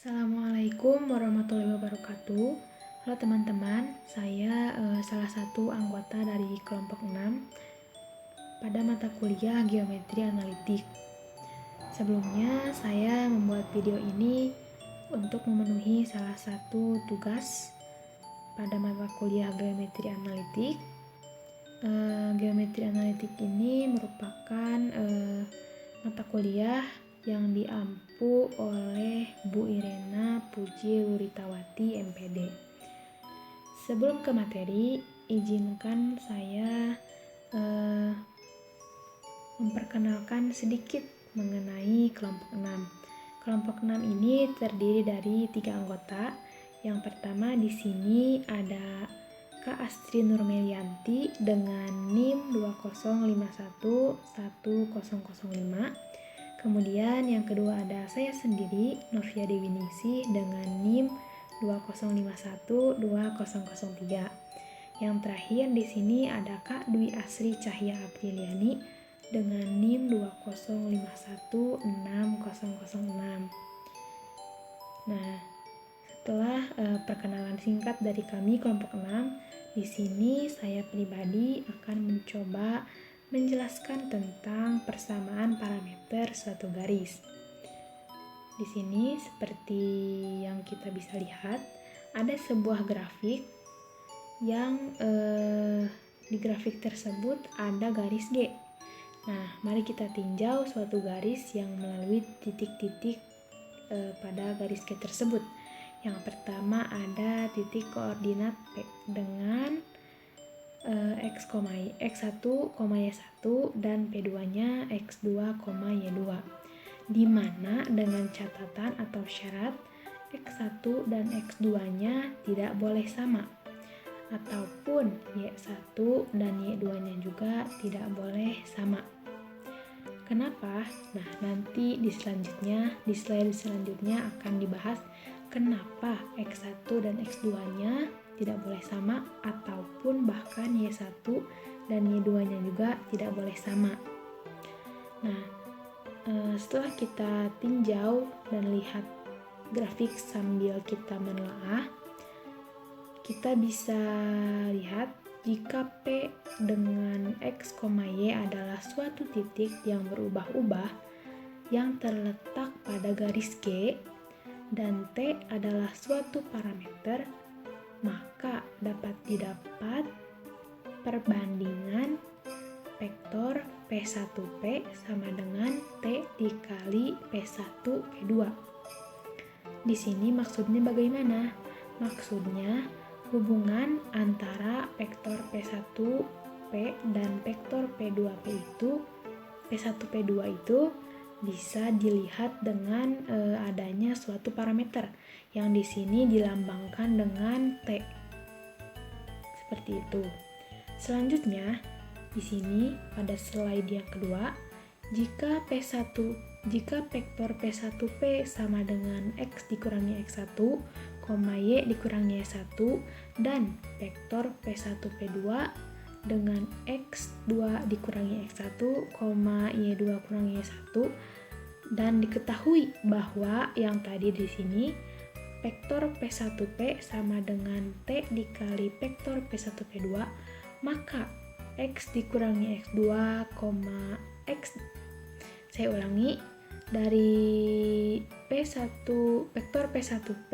Assalamualaikum warahmatullahi wabarakatuh. Halo teman-teman, saya salah satu anggota dari kelompok 6 pada mata kuliah Geometri Analitik. Sebelumnya saya membuat video ini untuk memenuhi salah satu tugas pada mata kuliah Geometri Analitik. Geometri Analitik ini merupakan mata kuliah yang diampu oleh Bu Irena Puji Luritawati MPD. Sebelum ke materi, izinkan saya memperkenalkan sedikit mengenai kelompok 6. Kelompok 6 ini terdiri dari 3 anggota. Yang pertama di sini ada Kak Astri Nurmelianti dengan NIM 205110005. Kemudian yang kedua ada saya sendiri, Novia Dewi Ningsih dengan NIM 205120003. Yang terakhir di sini ada Kak Dwi Asri Cahya Apriliani dengan NIM 205160006. Nah, setelah perkenalan singkat dari kami kelompok 6, di sini saya pribadi akan mencoba menjelaskan tentang persamaan parameter suatu garis. Di sini seperti yang kita bisa lihat, ada sebuah grafik yang di grafik tersebut ada garis G. Nah, mari kita tinjau suatu garis yang melalui titik-titik pada garis G tersebut. Yang pertama ada titik koordinat P dengan X1, Y1 dan P2-nya X2, Y2, di mana dengan catatan atau syarat X1 dan X2-nya tidak boleh sama, ataupun Y1 dan Y2-nya juga tidak boleh sama. Kenapa? Nah, nanti di slide selanjutnya akan dibahas kenapa X1 dan X2-nya tidak boleh sama, ataupun bahkan Y1 dan Y2-nya juga tidak boleh sama. Nah, setelah kita tinjau dan lihat grafik sambil kita menelaah, kita bisa lihat jika P dengan X, Y adalah suatu titik yang berubah-ubah yang terletak pada garis G, dan T adalah suatu parameter, maka dapat didapat perbandingan vektor P1P sama dengan T dikali P1P2. Di sini maksudnya bagaimana? Maksudnya hubungan antara vektor P1P dan vektor P1P2 itu bisa dilihat dengan adanya suatu parameter yang di sini dilambangkan dengan T. Seperti itu. Selanjutnya, di sini pada slide yang kedua, jika vektor P1P sama dengan X dikurangi X1, Y dikurangi Y1, dan vektor P1P2 dengan X2 dikurangi X1, Y2 kurangi Y1, dan diketahui bahwa yang tadi di sini vektor P1P sama dengan T dikali vektor P1P2, maka X dikurangi X2, saya ulangi, dari vektor P1P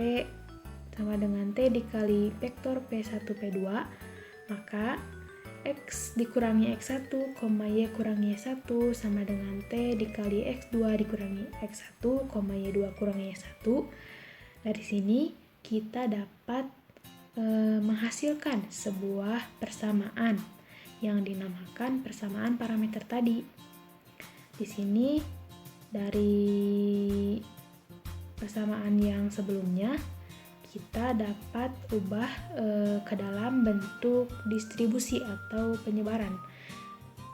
sama dengan T dikali vektor P1P2, maka X dikurangi X1, Y kurangi Y1 sama dengan T dikali X2 dikurangi X1, Y2 kurangi Y1. Dari sini kita dapat menghasilkan sebuah persamaan yang dinamakan persamaan parameter tadi. Di sini dari persamaan yang sebelumnya kita dapat ubah ke dalam bentuk distribusi atau penyebaran.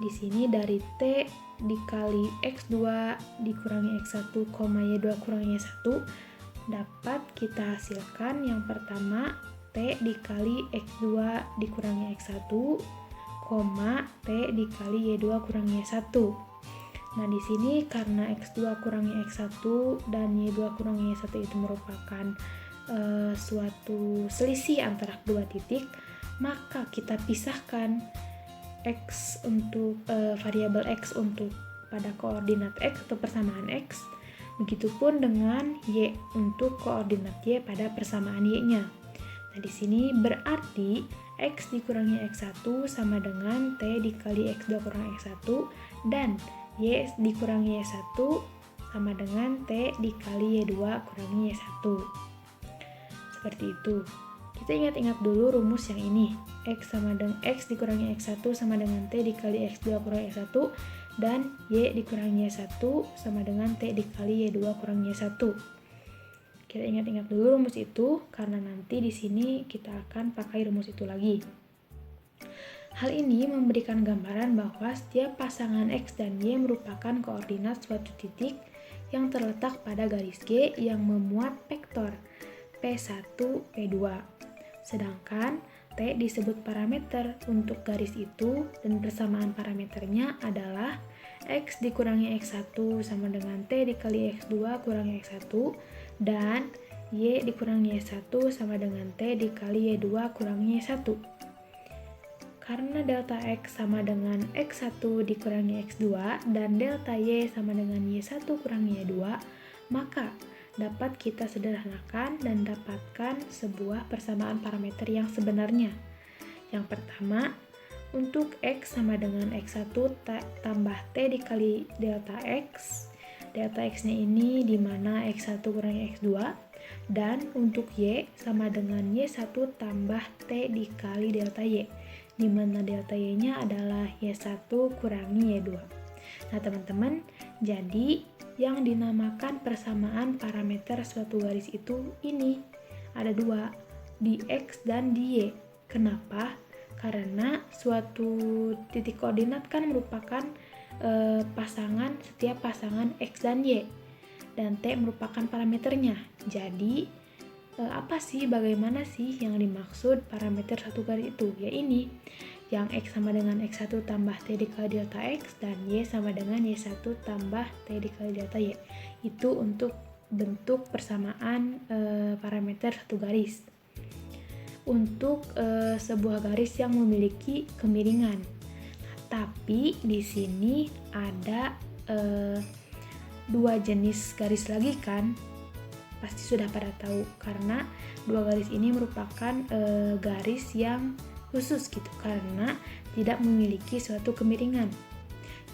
Di sini dari T dikali X2 dikurangi X1, Y2 kurangi Y1 dapat kita hasilkan yang pertama T dikali X2 dikurangi X1, T dikali Y2 kurangi Y1. Nah, di sini karena X2 kurangi X1 dan Y2 kurangi Y1 itu merupakan suatu selisih antara kedua titik, maka kita pisahkan X untuk variabel X untuk pada koordinat X atau persamaan X, begitupun dengan Y untuk koordinat Y pada persamaan Y-nya. Nah, di sini berarti X dikurangi X1 sama dengan T dikali X2 kurangi X1, dan Y dikurangi Y1 sama dengan T dikali Y2 kurangi Y1. Seperti itu. Kita ingat-ingat dulu rumus yang ini. X sama dengan X dikurangi X1 sama dengan T dikali X2 kurangi X1, dan Y dikurangi Y1 sama dengan T dikali Y2 kurangi Y1. Kita ingat-ingat dulu rumus itu karena nanti di sini kita akan pakai rumus itu lagi. Hal ini memberikan gambaran bahwa setiap pasangan X dan Y merupakan koordinat suatu titik yang terletak pada garis G yang memuat vektor P1, P2. Sedangkan T disebut parameter untuk garis itu dan persamaan parameternya adalah X dikurangi X1 sama dengan T dikali X2 kurangi X1, dan Y dikurangi Y1 sama dengan T dikali Y2 kurangi Y1. Karena delta X sama dengan X1 dikurangi X2 dan delta Y sama dengan Y1 kurangi Y2, maka dapat kita sederhanakan dan dapatkan sebuah persamaan parameter yang sebenarnya. Yang pertama, untuk X sama dengan X1 tambah T dikali delta X. Delta X-nya ini dimana X1 kurangi X2, dan untuk Y sama dengan Y1 tambah T dikali delta Y, dimana delta Y-nya adalah Y1 kurangi Y2. Nah teman-teman, jadi yang dinamakan persamaan parameter suatu garis itu ini ada dua, di X dan di Y. Kenapa? Karena suatu titik koordinat kan merupakan setiap pasangan X dan Y, dan T merupakan parameternya. Jadi bagaimana sih yang dimaksud parameter satu garis itu? Ya ini, yang X sama dengan X1 tambah T dikali delta X dan Y sama dengan Y1 tambah T dikali delta Y. Itu untuk bentuk persamaan parameter satu garis. Untuk sebuah garis yang memiliki kemiringan. Tapi di sini ada dua jenis garis lagi kan? Pasti sudah pada tahu, karena dua garis ini merupakan garis yang khusus gitu karena tidak memiliki suatu kemiringan.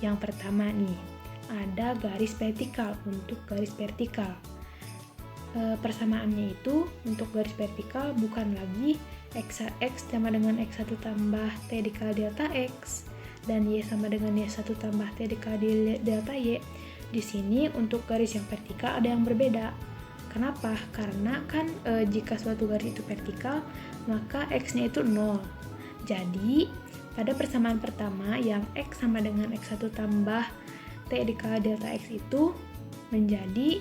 Yang pertama nih, ada garis vertikal. Untuk garis vertikal, persamaannya itu untuk garis vertikal bukan lagi X sama dengan X1 tambah T dikali delta X dan Y sama dengan Y1 tambah T dikali delta Y. Di sini untuk garis yang vertikal ada yang berbeda. Kenapa? Karena kan jika suatu garis itu vertikal, maka X-nya itu 0. Jadi, pada persamaan pertama yang X sama dengan X1 tambah T dikali delta X itu menjadi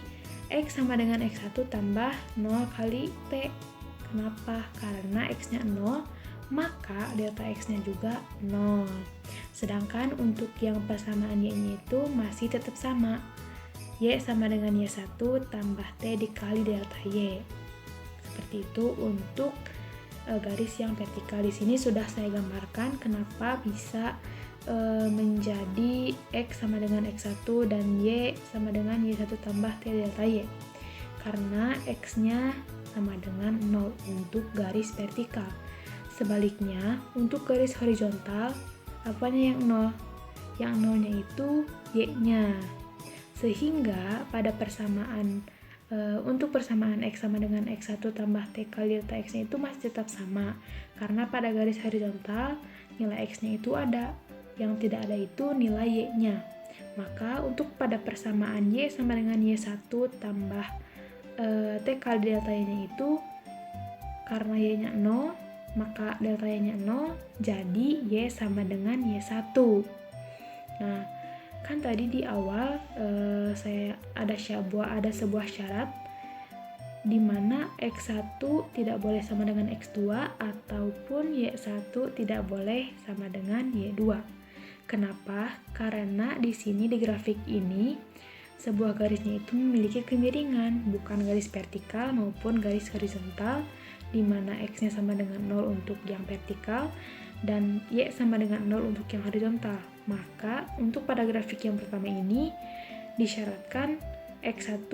X sama dengan X1 tambah 0 kali T. Kenapa? Karena X-nya 0, maka delta X-nya juga 0. Sedangkan untuk yang persamaan Y-nya itu masih tetap sama. Y sama dengan Y1 tambah T dikali delta Y. Seperti itu untuk garis yang vertikal. Di sini sudah saya gambarkan kenapa bisa menjadi X sama dengan X1 dan Y sama dengan Y1 tambah T delta Y. Karena X-nya sama dengan 0 untuk garis vertikal. Sebaliknya, untuk garis horizontal, apanya yang 0? Yang 0-nya itu Y-nya. Sehingga pada persamaan untuk persamaan X sama dengan X1 tambah T kali delta X-nya itu masih tetap sama. Karena pada garis horizontal, nilai X-nya itu ada. Yang tidak ada itu nilai Y-nya. Maka untuk pada persamaan Y sama dengan Y1 tambah T kali delta Y-nya itu, karena Y-nya 0, maka delta Y-nya 0, jadi Y sama dengan Y1. Nah, kan tadi di awal saya ada sebuah syarat di mana X1 tidak boleh sama dengan X2 ataupun Y1 tidak boleh sama dengan Y2. Kenapa? Karena di sini di grafik ini sebuah garisnya itu memiliki kemiringan, bukan garis vertikal maupun garis horizontal, di mana X-nya sama dengan 0 untuk yang vertikal dan Y sama dengan 0 untuk yang horizontal. Maka untuk pada grafik yang pertama ini disyaratkan X1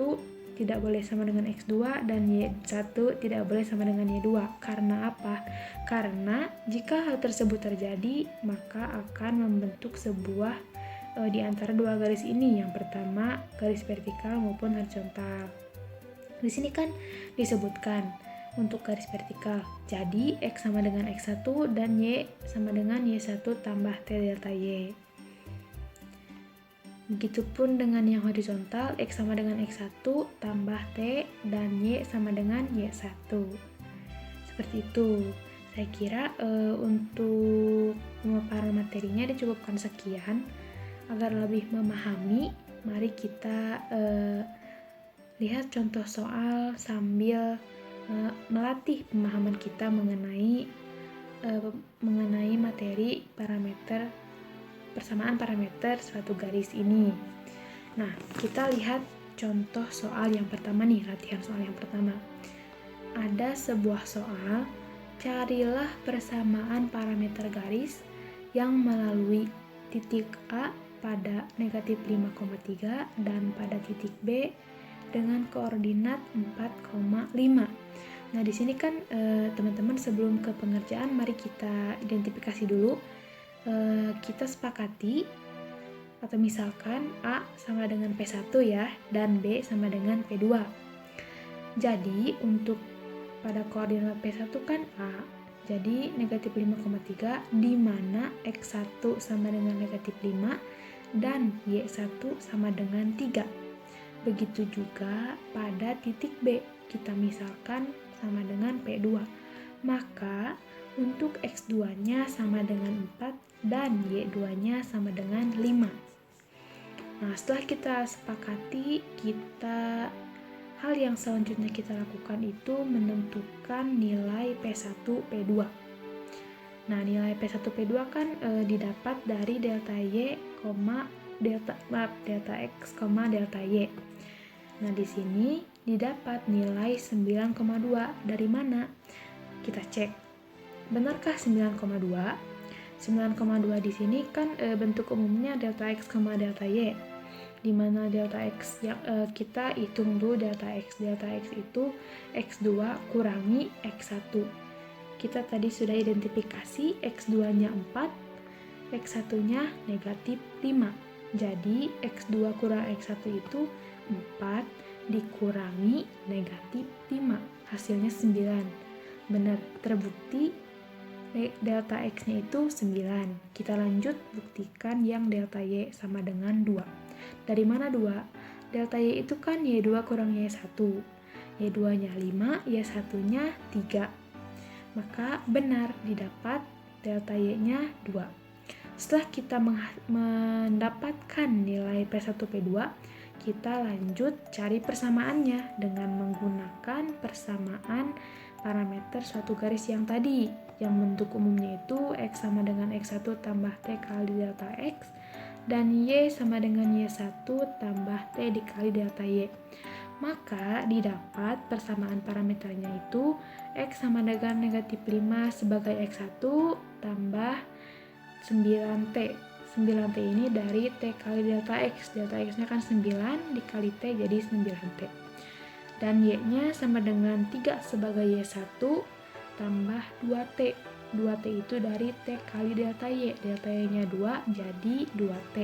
tidak boleh sama dengan X2 dan Y1 tidak boleh sama dengan Y2. Karena apa? Karena jika hal tersebut terjadi, maka akan membentuk sebuah di antara dua garis ini. Yang pertama garis vertikal maupun horizontal. Di sini kan disebutkan untuk garis vertikal. Jadi X sama dengan X1 dan Y sama dengan Y1 tambah T delta Y. Begitupun dengan yang horizontal, X sama dengan X1 tambah T dan Y sama dengan Y1. Seperti itu. Saya kira untuk pemaparan materinya dicukupkan sekian. Agar lebih memahami, mari kita lihat contoh soal sambil melatih pemahaman kita mengenai materi persamaan parameter suatu garis ini. Nah, kita lihat contoh soal yang pertama nih, latihan soal yang pertama. Ada sebuah soal, carilah persamaan parameter garis yang melalui titik A pada negatif 5,3 dan pada titik B dengan koordinat 4,5. Nah, di sini kan teman-teman sebelum ke pengerjaan, mari kita identifikasi dulu. Kita sepakati atau misalkan A sama dengan P1 ya, dan B sama dengan P2. Jadi untuk pada koordinat P1 kan A, jadi negatif 5,3 di mana X1 sama dengan negatif 5 dan Y1 sama dengan 3. Begitu juga pada titik B, kita misalkan sama dengan P2. Maka untuk X2-nya sama dengan 4 dan Y2-nya sama dengan 5. Nah, setelah kita sepakati, hal yang selanjutnya kita lakukan itu menentukan nilai P1, P2. Nah, nilai P1, P2 kan didapat dari delta Y, delta X, delta Y. Nah, di sini didapat nilai 9,2. Dari mana? Kita cek. Benarkah 9,2? 9,2 di sini kan bentuk umumnya delta X, delta Y. Di mana delta X yang kita hitung dulu delta X. Delta X itu X2 kurangi X1. Kita tadi sudah identifikasi X2-nya 4, X1-nya negatif 5. Jadi X2 kurang X1 itu 4 dikurangi negatif 5. Hasilnya 9. Benar, terbukti delta X-nya itu 9. Kita lanjut buktikan yang delta Y sama dengan 2. Dari mana 2? Delta Y itu kan Y2 kurang Y1. Y2-nya 5, Y1-nya 3. Maka benar didapat delta Y-nya 2. Setelah kita mendapatkan nilai P1, P2, kita lanjut cari persamaannya dengan menggunakan persamaan parameter suatu garis yang tadi, yang bentuk umumnya itu X sama dengan X1 tambah T kali delta X dan Y sama dengan Y1 tambah T dikali delta Y. Maka didapat persamaan parameternya itu X sama dengan negatif 5 sebagai X1 tambah 9T. 9T ini dari T kali delta X. Delta X-nya kan 9 dikali T jadi 9T. Dan Y-nya sama dengan 3 sebagai Y1 tambah 2T. 2T itu dari T kali delta Y. Delta Y-nya 2 jadi 2T.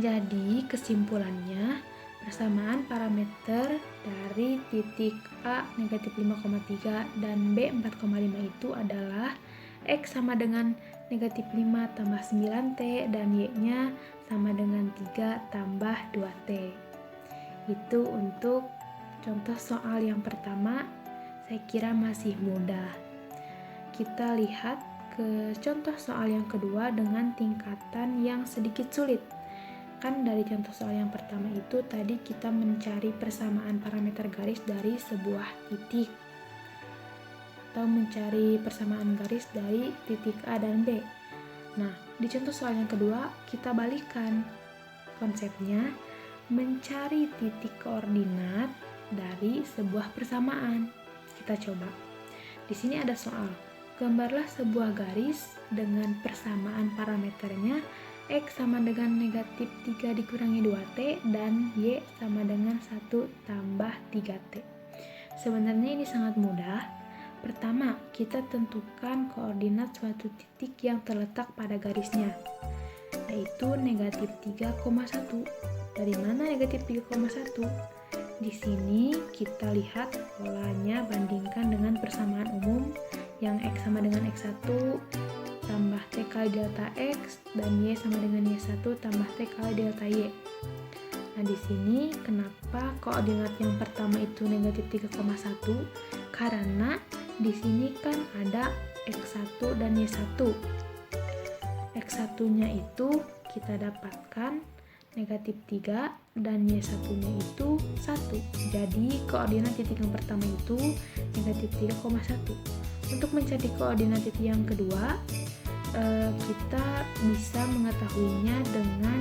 Jadi kesimpulannya persamaan parameter dari titik A negatif 5,3 dan B 4,5 itu adalah X sama dengan negatif 5 tambah 9T dan Y-nya sama dengan 3 tambah 2T. Itu untuk contoh soal yang pertama, saya kira masih mudah. Kita lihat ke contoh soal yang kedua dengan tingkatan yang sedikit sulit. Kan dari contoh soal yang pertama itu tadi kita mencari persamaan parameter garis dari sebuah titik atau mencari persamaan garis dari titik A dan B. Nah, di contoh soal yang kedua, kita balikan. Konsepnya, mencari titik koordinat dari sebuah persamaan. Kita coba. Di sini ada soal. Gambarlah sebuah garis dengan persamaan parameternya X sama dengan negatif 3 dikurangi 2T dan Y sama dengan 1 tambah 3T. Sebenarnya ini sangat mudah. Pertama, kita tentukan koordinat suatu titik yang terletak pada garisnya, yaitu negatif 3,1. Dari mana negatif 3,1? Di sini kita lihat polanya bandingkan dengan persamaan umum yang X sama dengan X1 tambah T kali delta X dan Y sama dengan Y1 tambah T kali delta Y. Nah, di sini kenapa koordinat yang pertama itu negatif 3,1? Karena di sini kan ada X1 dan Y1. X1-nya itu kita dapatkan negatif 3 dan Y1-nya itu 1. Jadi koordinat titik yang pertama itu negatif 3,1. Untuk mencari koordinat titik yang kedua, kita bisa mengetahuinya dengan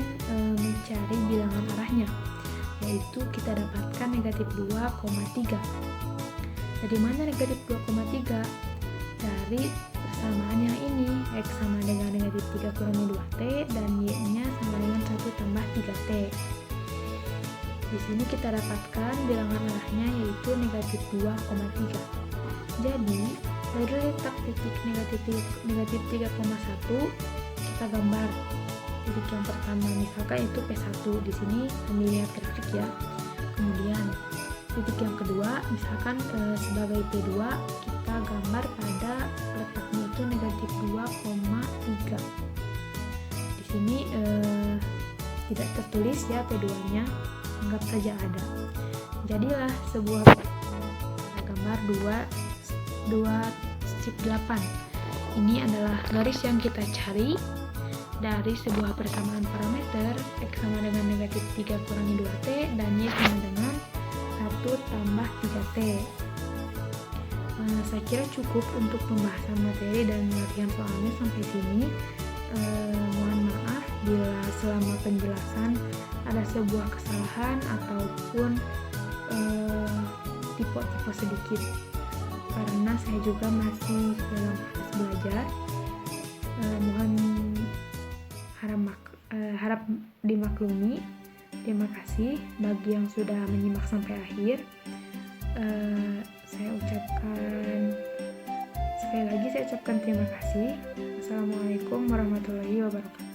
mencari bilangan arahnya, yaitu kita dapatkan negatif 2,3. Dari mana negatif 2,3? Dari persamaan yang ini, X sama dengan negatif 3 kurangi 2T dan Y-nya sama dengan 1 tambah 3T. Di sini kita dapatkan bilangan arahnya yaitu negatif 2,3. Jadi, dari letak titik negatif 3,1 kita gambar titik yang pertama, misalkan itu P1. Di sini kami lihat grafik ya. Kemudian titik yang kedua misalkan sebagai P2, kita gambar pada letaknya itu negatif 2,3. Di sini tidak tertulis ya P2-nya, anggap saja ada. Jadilah sebuah gambar 2 strip 8. Ini adalah garis yang kita cari dari sebuah persamaan parameter X sama dengan negatif 3 kurangi 2T dan Y sama dengan 1 tambah 3T. Saya kira cukup untuk pembahasan materi dan latihan soalnya sampai sini. Mohon maaf bila selama penjelasan ada sebuah kesalahan ataupun tipe-tipe sedikit, karena saya juga masih dalam proses belajar. Mohon harap dimaklumi. Terima kasih bagi yang sudah menyimak sampai akhir. Sekali lagi saya ucapkan terima kasih. Assalamualaikum warahmatullahi wabarakatuh.